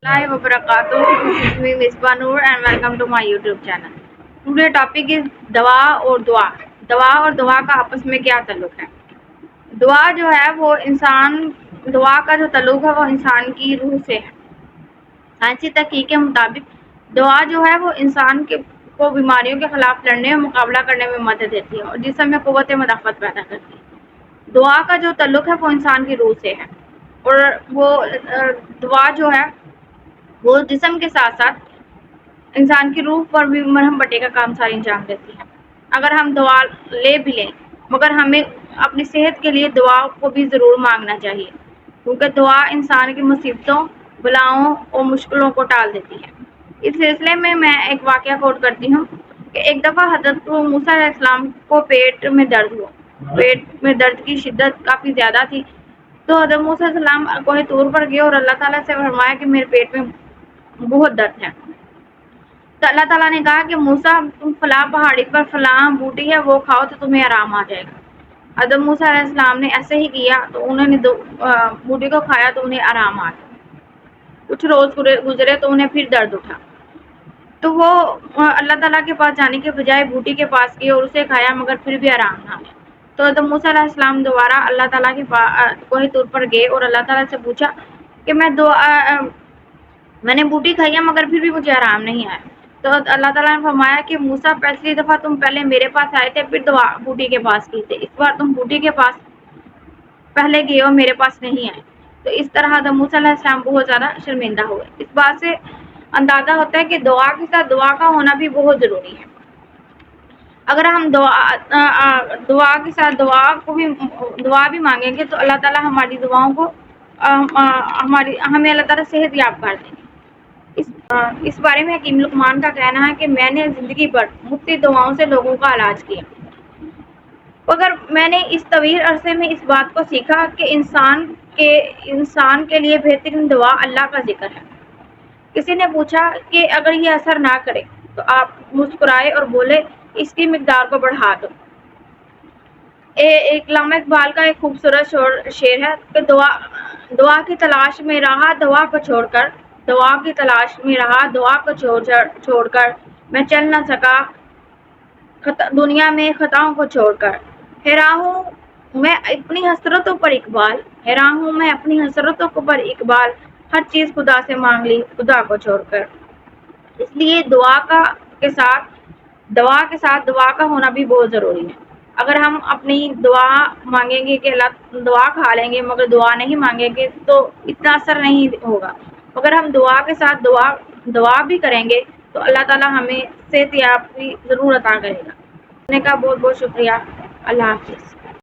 Hi wabarakatuh. This is me Misbah Noor and welcome to my YouTube channel. Today topic is दवा और दुआ. दवा और दुआ का आपस में क्या ताल्लुक है? दुआ जो है वो दुआ का जो ताल्लुक है वो इंसान की रूह से है. साइंसी तहकीक के मुताबिक दुआ जो है वो इंसान को बीमारियों के खिलाफ लड़ने और मुकाबला करने में मदद देती है और जिस्म में क़ुव्वत मदाफ़त पैदा करती है. दुआ का जो ताल्लुक है वो इंसान की रूह से है और वो दुआ जो है वो जिस्म के साथ साथ इंसान की रूह पर भी मरहम पट्टी का काम सारी अंजाम देती है. अगर हम दुआ ले भी लें मगर हमें अपनी सेहत के लिए दुआ को भी ज़रूर मांगना चाहिए, क्योंकि दुआ इंसान की मुसीबतों, बलाओं और मुश्किलों को टाल देती है. इस सिलसिले में मैं एक वाक़या कोट करती हूँ कि एक दफ़ा हज़रत मूसा अलैहिस्सलाम को पेट में दर्द हुआ. पेट में दर्द की शिद्दत काफ़ी ज़्यादा थी, तो हज़रत मूसा अलैहिस्सलाम कोहे तूर पर गए और अल्लाह ताला से फरमाया कि मेरे पेट में बहुत दर्द है. तो अल्लाह ताला ने कहा कि मूसा तुम फलां पहाड़ी पर फलां बूटी है वो खाओ तो तुम्हें आराम आ जाएगा. हज़रत मूसा अलैहिस्सलाम ने ऐसे ही किया तो उन्होंने बूटी को खाया तो उन्हें आराम आ गया. कुछ रोज़ गुजरे तो उन्हें फिर दर्द उठा, तो वो अल्लाह ताला के पास जाने के बजाय बूटी के पास गए और उसे खाया मगर फिर भी आराम ना आया. तो हज़रत मूसा अलैहिस्सलाम दोबारा अल्लाह ताला के कोहे तूर पर गए और अल्लाह ताला से पूछा कि मैंने बूटी खाई है मगर फिर भी मुझे आराम नहीं आया. तो अल्लाह ताला ने फरमाया कि मूसा पिछली दफ़ा तुम पहले मेरे पास आए थे फिर बूटी के पास गए थे, इस बार तुम बूटी के पास पहले गए और मेरे पास नहीं आए. तो इस तरह हज़रत मूसा अलैहिस्सलाम बहुत ज़्यादा शर्मिंदा हुए. इस बात से अंदाज़ा होता है कि दुआ के साथ दुआ का होना भी बहुत ज़रूरी है. अगर हम दुआ के साथ दुआ भी मांगेंगे तो अल्लाह ताला हमारी दुआओं को हमें अल्लाह ताला सेहत याब कर देंगे. इस बारे में हकीम लुकमान का कहना है कि मैंने ज़िंदगी भर मुफ्ती दुआओं से लोगों का इलाज किया, मगर मैंने इस तवील अरसे में इस बात को सीखा कि इंसान के लिए बेहतरीन दुआ अल्लाह का जिक्र है. किसी ने पूछा कि अगर ये असर ना करे तो आप मुस्कुराए और बोले इसकी मिकदार को बढ़ा दो. अल्लामा इकबाल का एक खूबसूरत शेर है कि दुआ की तलाश में रहा दुआ को छोड़कर, दुआ की तलाश में रहा दुआ को छोड़कर मैं चल न सका दुनिया में खताओं को छोड़कर. हैरान हूँ मैं अपनी हसरतों पर इकबाल, हैरान हूँ मैं अपनी हसरतों पर इकबाल, हर चीज़ खुदा से मांग ली खुदा को छोड़कर. इसलिए दुआ के साथ दुआ का होना भी बहुत ज़रूरी है. अगर हम अपनी दुआ मांगेंगे कि अल्लाह दुआ खा लेंगे मगर दुआ नहीं मांगेंगे तो इतना असर नहीं होगा. अगर हम दुआ के साथ दुआ भी करेंगे तो अल्लाह ताला हमें सेहत याब ज़रूर अता करेगा. सुनने का बहुत बहुत शुक्रिया. अल्लाह हाफ़िज़.